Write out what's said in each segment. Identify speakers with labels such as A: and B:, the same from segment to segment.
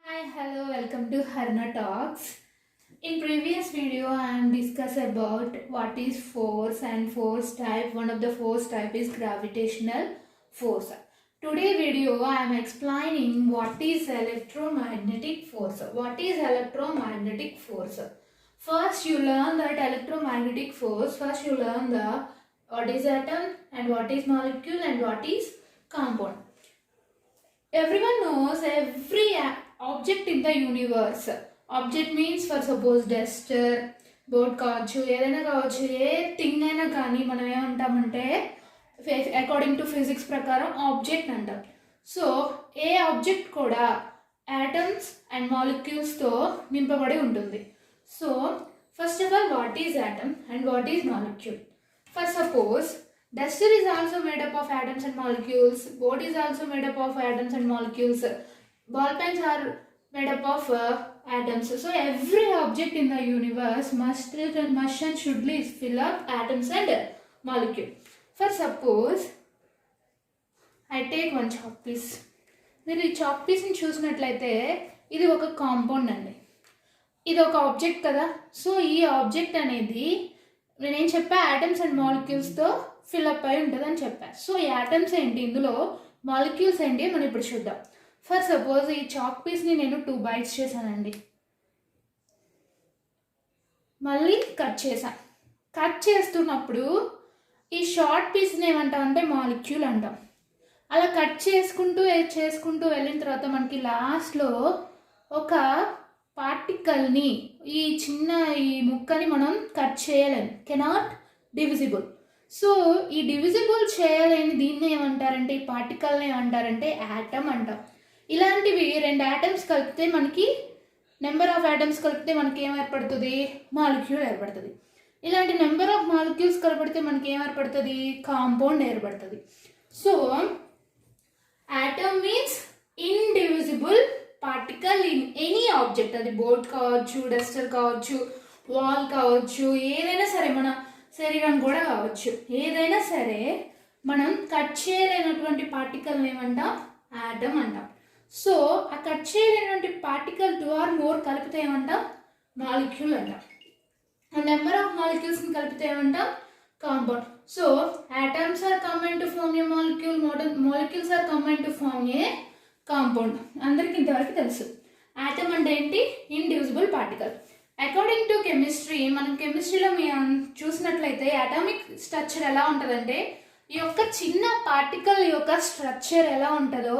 A: Hi, hello, welcome to Harna Talks. In previous video, I am discuss about what is force and force type. One of the force type is gravitational force. Today video, I am explaining what is electromagnetic force. What is electromagnetic force? First, you learn that electromagnetic force. First, you learn the what is atom and what is molecule and what is compound. Everyone knows every object in the universe. Object means for suppose duster, board కావచ్చు ఏదైనా కావచ్చు a thing అయినా కానీ మనం ఏమంటామంటే according to physics ప్రకారం object అంటాం. So ఏ object కూడా యాటమ్స్ అండ్ మాలిక్యూల్స్తో నింపబడి ఉంటుంది. So first of all what is atom and what is molecule? For suppose duster is also made up of atoms and molecules. Board is also made up of atoms and molecules. Ball pens are made up of atoms. So every object in the universe must and should fill up atoms and molecule. For suppose I take one chalk piece. మీరు ఈ chalk పీస్ని చూసినట్లయితే ఇది ఒక compound అండి. ఇది ఒక object కదా. సో ఈ ఆబ్జెక్ట్ అనేది నేనేం చెప్పా ఆటమ్స్ అండ్ మాలిక్యూల్స్తో ఫిల్అప్ అయి ఉంటుంది అని చెప్పాను. సో ఈ ఆటమ్స్ ఏంటి, ఇందులో మాలిక్యూల్స్ ఏంటి మనం ఇప్పుడు చూద్దాం. ఫర్ సపోజ్ ఈ చాక్ పీస్ని నేను 2 bites చేశానండి, మళ్ళీ కట్ చేశాను. కట్ చేస్తున్నప్పుడు ఈ షార్ట్ పీస్ని ఏమంటాం అంటే మాలిక్యూల్ అంటాం. అలా కట్ చేసుకుంటూ వెళ్ళిన తర్వాత మనకి లాస్ట్లో ఒక పార్టికల్ని ఈ ముక్కని మనం కట్ చేయలేం, కెనాట్ డివిజిబుల్. సో ఈ డివిజిబుల్ చేయలేని దీన్ని ఏమంటారంటే, ఈ పార్టికల్ని ఏమంటారంటే యాటమ్ అంటాం. ఇలాంటివి 2 యాటమ్స్ కలిపితే మనకి నెంబర్ ఆఫ్ యాటమ్స్ కలిపితే మనకి ఏం ఏర్పడుతుంది, మాలిక్యూల్ ఏర్పడుతుంది. ఇలాంటి నెంబర్ ఆఫ్ మాలిక్యూల్స్ కలిపితే మనకి ఏం ఏర్పడుతుంది, కాంపౌండ్ ఏర్పడుతుంది. So atom means indivisible particle in any object. అది బోర్డ్ కావచ్చు, డస్టర్ కావచ్చు, వాల్ కావచ్చు, ఏదైనా సరే మన శరీరం కూడా కావచ్చు, ఏదైనా సరే మనం కట్ చేయలేనటువంటి పార్టికల్ని ఏమంటాం, యాటమ్ అంటాం. సో ఆ కట్ చేయలేనటువంటి పార్టికల్ 2 or more కలిపితే ఏమంటాం, మాలిక్యూల్ అంటాం. ఆ నెంబర్ ఆఫ్ మాలిక్యూల్స్ని కలిపితే ఏమంటాం, compound. So atoms are combined to form a molecule, molecules are combined to form a compound. అందరికి ఇంతవరకు తెలుసు. యాటమ్ అంటే ఏంటి, indivisible particle. According to chemistry, మనం కెమిస్ట్రీలో చూసినట్లయితే అటామిక్ స్ట్రక్చర్ ఎలా ఉంటుందంటే, ఈ యొక్క చిన్న పార్టికల్ యొక్క స్ట్రక్చర్ ఎలా ఉంటుందో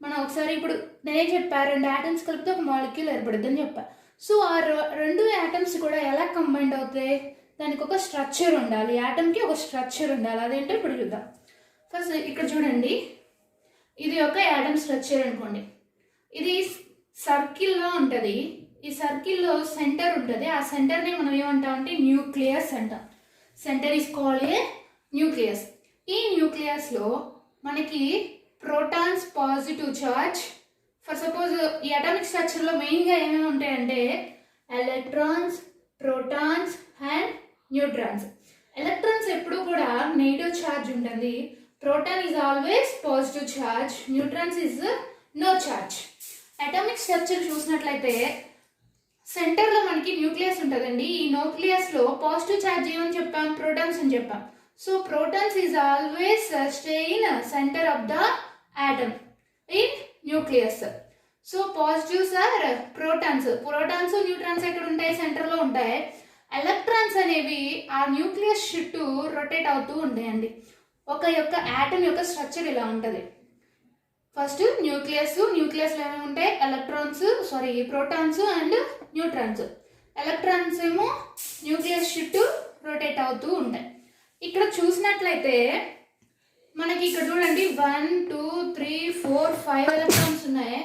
A: మనం ఒకసారి ఇప్పుడు నేనేం చెప్పా, 2 యాటమ్స్ కలిపితే ఒక మాలిక్యూల్ ఏర్పడుద్ది అని చెప్పా. సో ఆ 2 యాటమ్స్ కూడా ఎలా కంబైండ్ అవుతాయి, దానికి ఒక స్ట్రక్చర్ ఉండాలి, యాటమ్కి ఒక స్ట్రక్చర్ ఉండాలి. అదేంటో ఇప్పుడు చూద్దాం. ఫస్ట్ ఇక్కడ చూడండి, ఇది ఒక యాటమ్ స్ట్రక్చర్ అనుకోండి. ఇది సర్కిల్లో ఉంటుంది. ఈ సర్కిల్లో సెంటర్ ఉంటుంది. ఆ సెంటర్ని మనం ఏమంటాం అంటే న్యూక్లియస్ అంటాం. Centre is called a nucleus. ఈ న్యూక్లియస్లో మనకి protons, positive charge. For suppose ఈ అటామిక్ స్ట్రక్చర్లో మెయిన్గా ఏమేమి ఉంటాయంటే electrons, protons and neutrons. Electrons ఎప్పుడు కూడా నెగిటివ్ ఛార్జ్ ఉంటుంది. Proton is always positive charge, neutrons is no charge. Atomic structure చూసినట్లయితే సెంటర్లో మనకి న్యూక్లియస్ ఉంటుందండి. ఈ న్యూక్లియస్లో పాజిటివ్ ఛార్జ్ ఏమని చెప్పాం, ప్రోటాన్స్ అని చెప్పాం. So protons is always stay in centre of the atom in nucleus. So positives are protons. Protons, neutrons ఎక్కడ ఉంటాయి, సెంటర్లో ఉంటాయి. ఎలక్ట్రాన్స్ అనేవి ఆ న్యూక్లియస్ చుట్టూ రొటేట్ అవుతూ ఉంటాయండి. ఒక ఆటమ్ యొక్క స్ట్రక్చర్ ఇలా ఉంటుంది. ఫస్ట్ న్యూక్లియస్లో ఏమేమి ఉంటాయి, ప్రోటాన్స్ అండ్ న్యూట్రాన్స్. ఎలక్ట్రాన్స్ ఏమో న్యూక్లియస్ చుట్టూ రొటేట్ అవుతూ ఉంటాయి. ఇక్కడ చూసినట్లయితే మనకి ఇక్కడ చూడండి 1 2 3 4 5 ఎలక్ట్రాన్స్ ఉన్నాయి,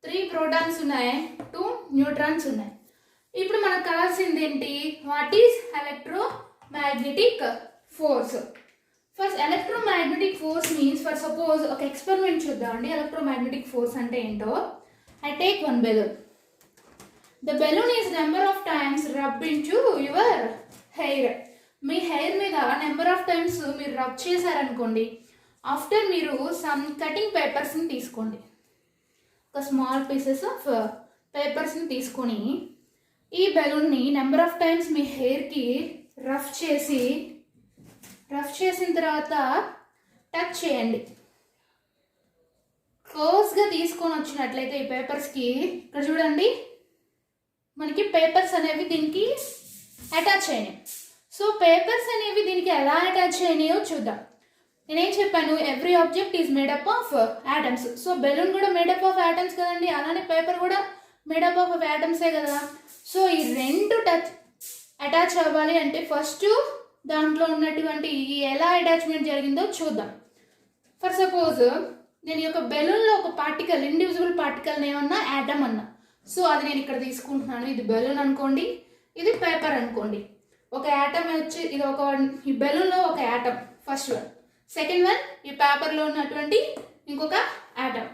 A: 3 ప్రోటాన్స్ ఉన్నాయి, 2 న్యూట్రాన్స్ ఉన్నాయి. ఇప్పుడు మనకు కావాల్సింది ఏంటి, what is electromagnetic force. First electromagnetic force means, for suppose ఒక ఎక్స్పెరిమెంట్ చూద్దామండి. ఎలక్ట్రోమాగ్నెటిక్ ఫోర్స్ అంటే ఏంటో. I take one balloon. The balloon is number of times rub in to your hair. Me hair మీద నెంబర్ ఆఫ్ టైమ్స్ మీరు rub చేశారనుకోండి. After మీరు some cutting పేపర్స్ని తీసుకోండి, ఒక స్మాల్ పీసెస్ ఆఫ్ పేపర్స్ని తీసుకొని ఈ బెలూన్ని నెంబర్ ఆఫ్ టైమ్స్ మీ హెయిర్కి రఫ్ చేసిన తర్వాత టచ్ చేయండి. క్లోజ్గా తీసుకొని వచ్చినట్లయితే ఈ పేపర్స్కి ఇక్కడ చూడండి మనకి పేపర్స్ అనేవి దీనికి అటాచ్ అయినాయి. సో పేపర్స్ అనేవి దీనికి ఎలా అటాచ్ అయినాయో చూద్దాం. నేనేం చెప్పాను, every object is made up of atoms. So balloon కూడా మేడప్ ఆఫ్ యాటమ్స్ కదండి, అలానే పేపర్ కూడా మేడప్ ఆఫ్ యాటమ్సే కదా. సో ఈ రెండు అటాచ్ అవ్వాలి అంటే ఫస్ట్ దాంట్లో ఉన్నటువంటి ఎలా అటాచ్మెంట్ జరిగిందో చూద్దాం. ఫర్ సపోజ్ నేను యొక్క బెలూన్లో ఒక పార్టికల్, ఇండివిజువల్ పార్టికల్ ఏమన్నా యాటమ్ అన్నా. సో అది నేను ఇక్కడ తీసుకుంటున్నాను. ఇది బెలూన్ అనుకోండి, ఇది పేపర్ అనుకోండి. ఒక యాటమ్ వచ్చి ఇది ఈ బెలూన్లో ఒక atom first one, second one ఈ పేపర్లో ఉన్నటువంటి ఇంకొక యాటమ్.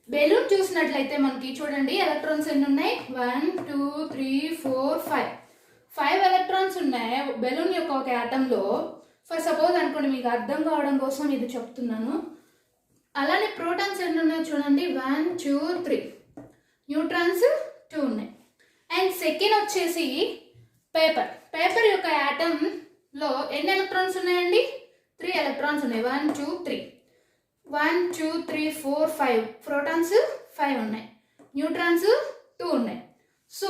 A: బెలూన్ చూసినట్లయితే మనకి చూడండి ఎలక్ట్రాన్స్ ఎన్ని ఉన్నాయి, 1 2 3 4 5 ఎలక్ట్రాన్స్ ఉన్నాయి బెలూన్ యొక్క ఒక యాటంలో. ఫర్ సపోజ్ అనుకోండి, మీకు అర్థం కావడం కోసం ఇది చెప్తున్నాను. అలానే ప్రోటాన్స్ ఎన్ని ఉన్నాయి చూడండి, 1 2 3, న్యూట్రాన్స్ 2 ఉన్నాయి. అండ్ సెకండ్ వచ్చేసి పేపర్ యొక్క యాటంలో ఎన్ని ఎలక్ట్రాన్స్ ఉన్నాయండి, 3 ఎలక్ట్రాన్స్ ఉన్నాయి. 1 2 3 1 2 3 4 5 ప్రోటాన్స్ 5 ఉన్నాయి, న్యూట్రాన్స్ 2 ఉన్నాయి. సో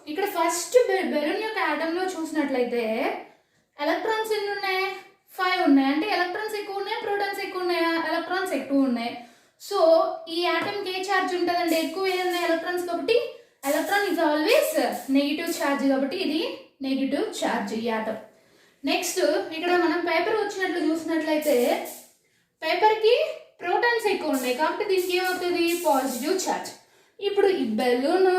A: ఇక్కడ ఫస్ట్ బెలూన్ యొక్క యాటంలో చూసినట్లయితే ఎలక్ట్రాన్స్ ఎన్ని ఉన్నాయి, 5 ఉన్నాయి. అంటే ఎలక్ట్రాన్స్ ఎక్కువ ఉన్నాయి, ప్రోటాన్స్ ఎక్కువ ఉన్నాయా, ఎలక్ట్రాన్స్ ఎక్కువ ఉన్నాయి. సో ఈ యాటమ్కి ఏ ఛార్జ్ ఉంటుందండి, ఎక్కువ ఏదైనా ఎలక్ట్రాన్స్ కాబట్టి electron is always negative charge, కాబట్టి ఇది నెగిటివ్ ఛార్జ్ ఈ యాటమ్. నెక్స్ట్ ఇక్కడ మనం పేపర్ వచ్చినట్లు చూసినట్లయితే పేపర్కి ప్రోటాన్స్ ఎక్కువ ఉన్నాయి కాబట్టి దీనికి ఏమవుతుంది, పాజిటివ్ ఛార్జ్. ఇప్పుడు ఈ బెలూన్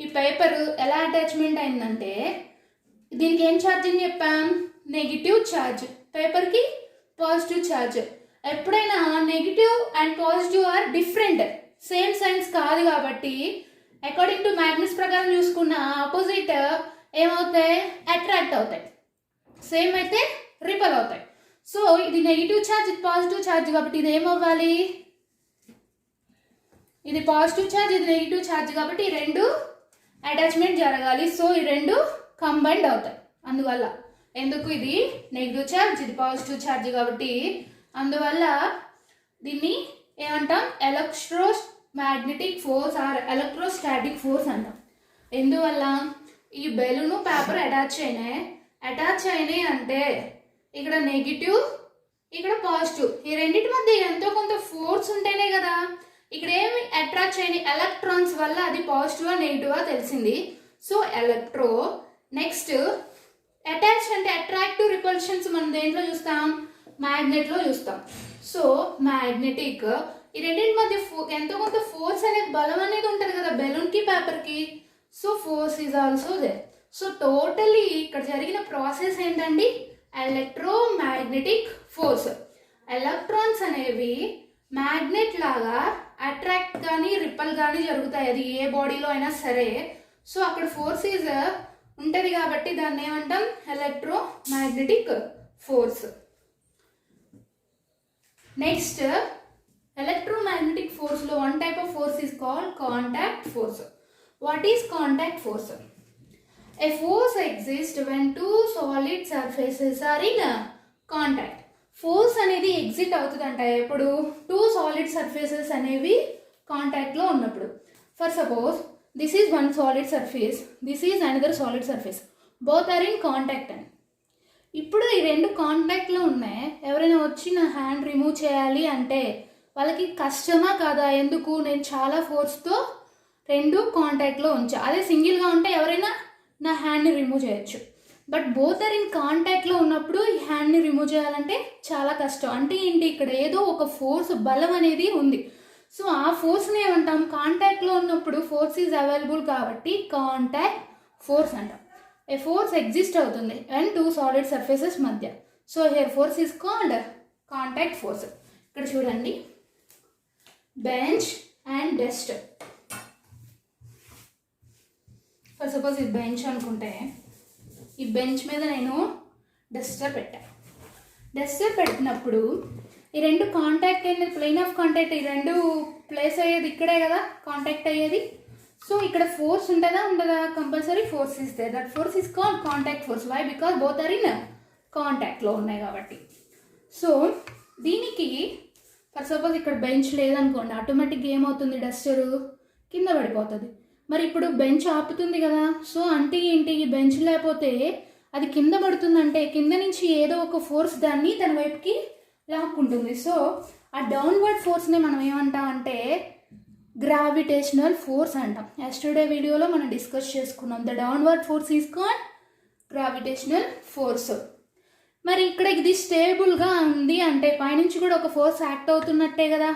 A: ఈ పేపర్ ఎలా అటాచ్మెంట్ అయిందంటే దీనికి ఏం ఛార్జ్ అని చెప్పాం, నెగిటివ్ ఛార్జ్, పేపర్కి పాజిటివ్ ఛార్జ్. ఎప్పుడైనా negative and positive or different, same signs కాదు కాబట్టి అకార్డింగ్ టు మ్యాగ్నెట్స్ ప్రకారం చూసుకున్న ఆపోజిట్ ఏమవుతాయి, అట్రాక్ట్ అవుతాయి, సేమ్ అయితే రిపల్ అవుతాయి. సో ఇది నెగిటివ్ ఛార్జ్, ఇది పాజిటివ్ ఛార్జ్ కాబట్టి ఇది ఏమవ్వాలి, ఇది పాజిటివ్ ఛార్జ్, ఇది నెగిటివ్ ఛార్జ్ కాబట్టి ఈ రెండు అటాచ్మెంట్ జరగాలి. సో ఈ రెండు కంబైన్డ్ అవుతాయి. అందువల్ల ఎందుకు ఇది నెగిటివ్ ఛార్జ్, ఇది పాజిటివ్ ఛార్జ్ కాబట్టి అందువల్ల దీన్ని ఏమంటాం, electromagnetic force or electrostatic force అంటాం. ఎందువల్ల ఈ బెలూను పేపర్ అటాచ్ అయినాయి అంటే ఇక్కడ నెగిటివ్ ఇక్కడ పాజిటివ్, ఈ రెండింటి మధ్య ఎంతో కొంత ఫోర్స్ ఉంటేనే కదా. ఇక్కడ ఏమి అట్రాక్ట్ అయినాయి, ఎలక్ట్రాన్స్ వల్ల అది పాజిటివా నెగిటివా తెలిసింది. So electro. నెక్స్ట్ అటాచ్ అంటే అట్రాక్టివ్ రిపల్షన్స్ మనం దేంట్లో చూస్తాం, మ్యాగ్నెట్లో చూస్తాం. సో మ్యాగ్నెటిక్, ఈ రెండింటి మధ్య ఎంతో కొంత ఫోర్స్ అనేది, బలం అనేది ఉంటుంది కదా బెలూన్కి పేపర్కి. So force is also they. So totally ఇక్కడ జరిగిన ప్రాసెస్ ఏంటండి, ఎలక్ట్రోమాగ్నెటిక్ ఫోర్స్. ఎలక్ట్రాన్స్ అనేవి మ్యాగ్నెట్ లాగా అట్రాక్ట్ కానీ రిపల్ కానీ జరుగుతాయి, అది ఏ బాడీలో అయినా సరే. సో అక్కడ ఫోర్స్ ఈజ్ ఉంటుంది కాబట్టి దాన్ని ఏమంటాం, ఎలక్ట్రోమాగ్నెటిక్ ఫోర్స్. నెక్స్ట్ ఎలక్ట్రోమాగ్నెటిక్ ఫోర్స్లో one type of force is called contact force. What is contact force? A force exists when two solid surfaces are in contact. Force అనేది ఎగ్జిట్ అవుతుందంట ఎప్పుడు, 2 solid surfaces అనేవి కాంటాక్ట్లో ఉన్నప్పుడు. For suppose this is one solid surface, this is another solid surface, both are in contact అని. ఇప్పుడు ఈ రెండు కాంటాక్ట్లో ఉన్నాయి, ఎవరైనా వచ్చి నా హ్యాండ్ రిమూవ్ చేయాలి అంటే వాళ్ళకి కష్టమా కాదా, ఎందుకు నేను చాలా ఫోర్స్తో రెండు కాంటాక్ట్లో ఉంచా. అదే సింగిల్గా ఉంటే ఎవరైనా నా హ్యాండ్ని రిమూవ్ చేయొచ్చు. బట్ బోత్ ఆర్ ఇన్ కాంటాక్ట్లో ఉన్నప్పుడు ఈ హ్యాండ్ని రిమూవ్ చేయాలంటే చాలా కష్టం. అంటే ఏంటి, ఇక్కడ ఏదో ఒక ఫోర్స్, బలం అనేది ఉంది. సో ఆ ఫోర్స్ని ఏమంటాం, కాంటాక్ట్లో ఉన్నప్పుడు ఫోర్స్ ఈజ్ అవైలబుల్ కాబట్టి కాంటాక్ట్ ఫోర్స్ అంటాం. ఏ ఫోర్స్ ఎగ్జిస్ట్ అవుతుంది అండ్ 2 సాలిడ్ సర్ఫేసెస్ మధ్య. So here force is called contact force. ఇక్కడ చూడండి, bench and dust. For suppose ఇది బెంచ్ అనుకుంటే ఈ బెంచ్ మీద నేను డస్టర్ పెట్టాను. డస్టర్ పెట్టినప్పుడు ఈ రెండు కాంటాక్ట్ అయ్యేది, ప్లేన్ ఆఫ్ కాంటాక్ట్, ఈ రెండు ప్లేస్ అయ్యేది ఇక్కడే కదా కాంటాక్ట్ అయ్యేది. సో ఇక్కడ ఫోర్స్ ఉంటుందా ఉండదా? Compulsory force is there. That force is called contact force. Why? Because both are in కాంటాక్ట్లో ఉన్నాయి కాబట్టి. సో దీనికి ఫర్ సపోజ్ ఇక్కడ బెంచ్ లేదనుకోండి, ఆటోమేటిక్గా ఏమవుతుంది, డస్టర్ కింద పడిపోతుంది. మరి ఇప్పుడు బెంచ్ ఆపుతుంది కదా. సో అంటే ఏంటి, ఈ బెంచ్ లేకపోతే అది కింద పడుతుందంటే కింద నుంచి ఏదో ఒక ఫోర్స్ దాన్ని తన వైపుకి లాక్కుంటుంది. సో ఆ డౌన్వర్డ్ ఫోర్స్ని మనం ఏమంటాం అంటే గ్రావిటేషనల్ ఫోర్స్ అంటాం. ఎస్టర్డే వీడియోలో మనం డిస్కస్ చేసుకున్నాం. The downward force is called gravitational force. మరి ఇక్కడ ఇది స్టేబుల్గా ఉంది అంటే పైనుంచి కూడా ఒక ఫోర్స్ యాక్ట్ అవుతున్నట్టే కదా.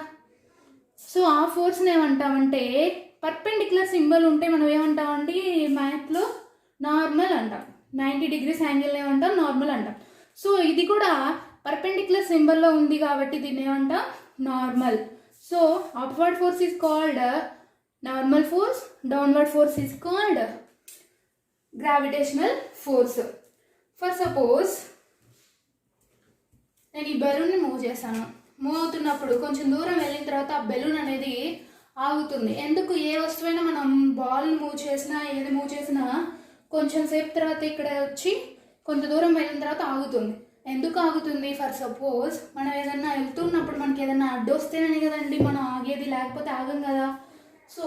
A: సో ఆ ఫోర్స్ని ఏమంటామంటే పర్పెండిక్యులర్ సింబల్ ఉంటే మనం ఏమంటామండి మ్యాథ్లో నార్మల్ అంటాం. 90 degrees యాంగిల్ ఏమంటాం, నార్మల్ అంటాం. సో ఇది కూడా పర్పెండిక్యులర్ సింబల్లో ఉంది కాబట్టి దీన్ని ఏమంటాం, normal. So upward force is called normal force, downward force is called gravitational force. For suppose నేను ఈ బెలూన్ని మూవ్ చేశాను. మూవ్ అవుతున్నప్పుడు కొంచెం దూరం వెళ్ళిన తర్వాత ఆ బెలూన్ అనేది ఆగుతుంది. ఎందుకు? ఏ వస్తువైనా మనం బాల్ మూవ్ చేసినా ఏది మూవ్ చేసినా కొంచెం సేపు తర్వాత ఇక్కడ వచ్చి కొంత దూరం వెళ్ళిన తర్వాత ఆగుతుంది. ఎందుకు ఆగుతుంది? ఫర్ సపోజ్ మనం ఏదన్నా వెళ్తున్నప్పుడు మనకి ఏదన్నా అడ్డు వస్తేనే కదండి మనం ఆగేది, లేకపోతే ఆగం కదా. సో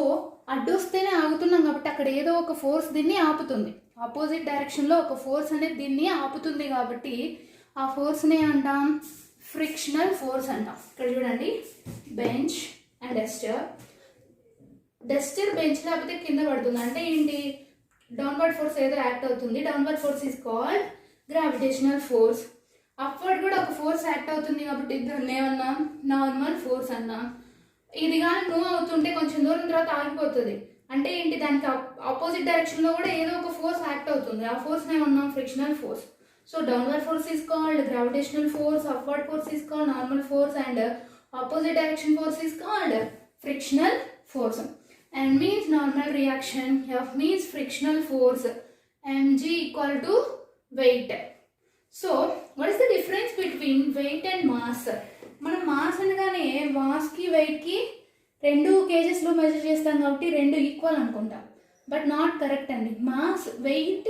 A: అడ్డు వస్తేనే ఆగుతున్నాం కాబట్టి అక్కడ ఏదో ఒక ఫోర్స్ దీన్ని ఆపుతుంది. ఆపోజిట్ డైరెక్షన్లో ఒక ఫోర్స్ అనేది దీన్ని ఆపుతుంది కాబట్టి ఆ ఫోర్స్ని అంటాం ఫ్రిక్షనల్ ఫోర్స్ అంటాం. ఇక్కడ చూడండి, bench and Duster. Duster bench లేకపోతే కింద పడుతుంది అంటే ఏంటి, డౌన్వర్డ్ ఫోర్స్ ఏదో యాక్ట్ అవుతుంది. Downward force is called gravitational force. Upward కూడా ఒక ఫోర్స్ యాక్ట్ అవుతుంది కాబట్టి దాన్ని ఏమన్నాం, నార్మల్ ఫోర్స్ అన్నాం. ఇది కానీ మూవ్ అవుతుంటే కొంచెం దూరం తర్వాత ఆగిపోతుంది అంటే ఏంటి, దానికి ఆపోజిట్ డైరెక్షన్లో కూడా ఏదో ఒక ఫోర్స్ యాక్ట్ అవుతుంది. ఆ ఫోర్స్ని ఏమన్నాం, frictional force. So downward force is called gravitational force, upward force is called normal force, and opposite direction force is called frictional force. N means normal reaction, F means frictional force, mg equal to weight. So what is the difference between weight and mass? మనం mass అనగానే మాస్కి వెయిట్కి 2 kgsలో measure చేస్తాం కాబట్టి 2 equal అనుకుంటాం. But not correct అండి. Mass wait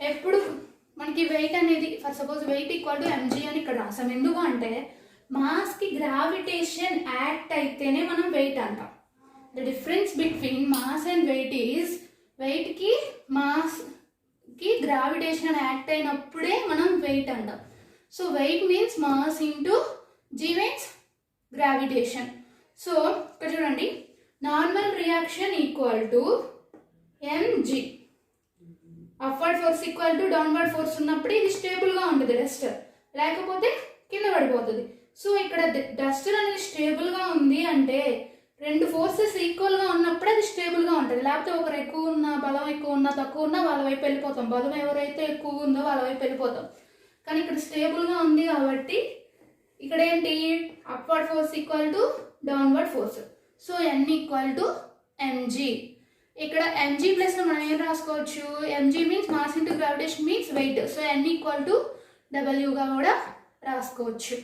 A: ఎప్పుడు మనకి wait అనేది for suppose wait equal to MG అని ఇక్కడ రాసాం. ఎందుకు అంటే మాస్కి గ్రావిటేషన్ యాక్ట్ అయితేనే మనం వెయిట్ అంటాం. The difference between mass and weight is వెయిట్కి మాస్కి గ్రావిటేషన్ యాక్ట్ అయినప్పుడే మనం వెయిట్ అంటాం. So weight means mass into G means gravitation. So ఇక్కడ చూడండి, normal reaction equal to MG. Upward force equal to downward force ఉన్నప్పుడు ఇది స్టేబుల్గా ఉంటుంది డస్టర్, లేకపోతే కింద పడిపోతుంది. సో ఇక్కడ డస్టర్ అనేది స్టేబుల్గా ఉంది అంటే 2 ఫోర్సెస్ ఈక్వల్గా ఉన్నప్పుడే అది స్టేబుల్గా ఉంటుంది. లేకపోతే ఒకరు ఎక్కువ ఉన్నా, బలం ఎక్కువ ఉన్నా, తక్కువ ఉన్నా వాళ్ళ వైపు వెళ్ళిపోతాం. బలం ఎవరైతే ఎక్కువ ఉందో వాళ్ళ వైపు వెళ్ళిపోతాం. కానీ ఇక్కడ స్టేబుల్గా ఉంది కాబట్టి ఇక్కడ ఏంటి, upward force equal to downward force. So N equal to MG. ఇక్కడ ఎంజీ ప్లస్లో మనం ఏం రాసుకోవచ్చు, MG means mass into gravitation means weight. So N equal to డబ్ల్యూగా కూడా రాసుకోవచ్చు.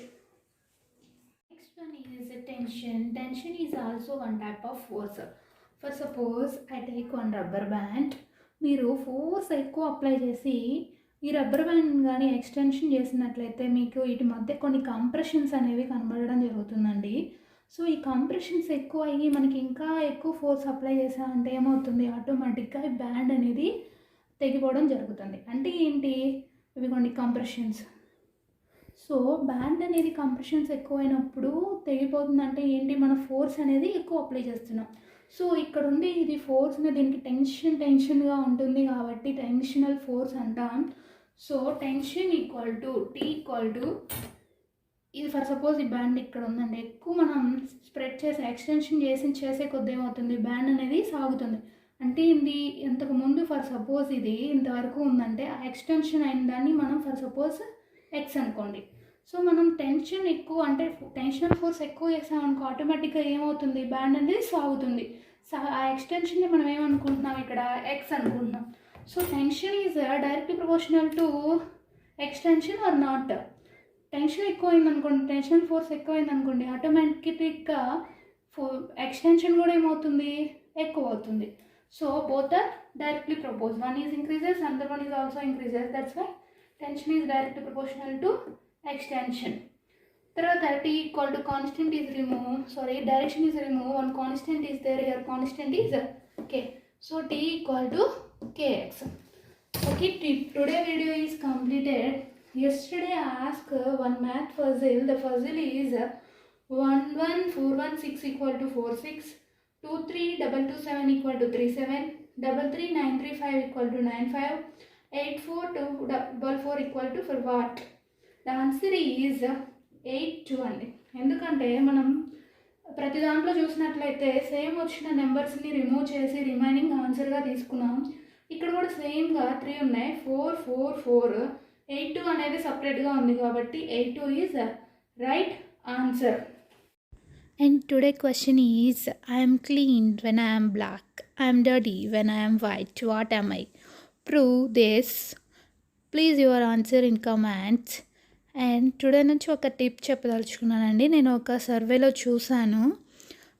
A: Next one is tension. Tension is also one type of force. For suppose I take one rubber band. మీరు force ఎక్కువ apply చేసి ఈ rubber band కానీ extension చేసినట్లయితే మీకు వీటి మధ్య కొన్ని కంప్రెషన్స్ అనేవి కనబడడం జరుగుతుందండి. సో ఈ కంప్రెషన్స్ ఎక్కువ అయ్యి మనకి ఇంకా ఎక్కువ ఫోర్స్ అప్లై చేసామంటే ఏమవుతుంది, ఆటోమేటిక్గా ఈ బ్యాండ్ అనేది తెగిపోవడం జరుగుతుంది. అంటే ఏంటి, ఇవి కొన్ని కంప్రెషన్స్. సో బ్యాండ్ అనేది కంప్రెషన్స్ ఎక్కువైనప్పుడు తెగిపోతుందంటే ఏంటి, మన ఫోర్స్ అనేది ఎక్కువ అప్లై చేస్తున్నాం. సో ఇక్కడ ఉండి ఇది ఫోర్స్ అనేది దీనికి టెన్షన్గా ఉంటుంది కాబట్టి టెన్షనల్ ఫోర్స్ అంటాం. So tension equal to T equal to ఇది ఫర్ సపోజ్ ఈ బ్యాండ్ ఇక్కడ ఉందండి, ఎక్కువ మనం స్ప్రెడ్ చేసి ఎక్స్టెన్షన్ చేసే కొద్ది ఏమవుతుంది, బ్యాండ్ అనేది సాగుతుంది. అంటే ఇది ఇంతకుముందు ఫర్ సపోజ్ ఇది ఇంతవరకు ఉందంటే ఆ ఎక్స్టెన్షన్ అయిన దాన్ని మనం ఫర్ సపోజ్ ఎక్స్ అనుకోండి. సో మనం టెన్షన్ ఎక్కువ అంటే టెన్షనల్ ఫోర్స్ ఎక్కువ చేసామనుకో ఆటోమేటిక్గా ఏమవుతుంది, బ్యాండ్ అనేది సాగుతుంది. ఆ ఎక్స్టెన్షన్ని మనం ఏమనుకుంటున్నాం, ఇక్కడ ఎక్స్ అనుకుంటున్నాం. So tension is directly proportional to extension or not. Tension ఎక్కువైంది అనుకోండి, టెన్షన్ ఫోర్స్ ఎక్కువైంది అనుకోండి, ఆటోమేటిక్గా ఎక్స్టెన్షన్ కూడా ఏమవుతుంది, ఎక్కువ అవుతుంది. So both are directly propose. One is increases, another one is also increases. That's why tension is directly proportional to extension. తర్వాత t equal to constant is remove, sorry, direction is remove, one constant is there, here constant is k. So t equal to kx. Okay, today video is completed. Yesterday I asked one math puzzle. The puzzle is 11416 equal to 46, 23227 equal to 37, 33935 equal to 95, 84244 equal to for what? The answer is 8 అండి. ఎందుకంటే మనం ప్రతి దాంట్లో చూసినట్లయితే same వచ్చిన నెంబర్స్ని remove చేసి remaining ఆన్సర్గా తీసుకున్నాం. ఇక్కడ కూడా సేమ్గా 3 ఉన్నాయి, 4 4 4, 8 అనేది సపరేట్గా ఉంది కాబట్టి 8 is right answer.
B: And today question is, I am clean when I am black, I am dirty when I am white, what am I? Prove this. Please your answer in comments. And today నుంచి ఒక tip చెప్పదలుచుకున్నానండి. నేను ఒక సర్వేలో చూశాను,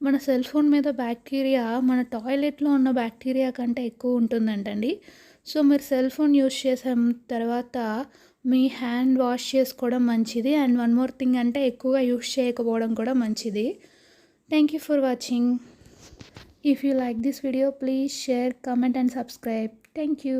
B: మన cell phone మీద bacteria మన టాయిలెట్లో ఉన్న బ్యాక్టీరియా కంటే ఎక్కువ ఉంటుందంటండి. సో మీరు సెల్ ఫోన్ యూస్ చేసిన తర్వాత మీ హ్యాండ్ వాష్ చేసుకోవడం మంచిది. అండ్ వన్ మోర్ థింగ్ అంటే ఎక్కువగా యూస్ చేయకపోవడం కూడా మంచిది. Thank you for watching. If you like this video please share, comment and subscribe. Thank you.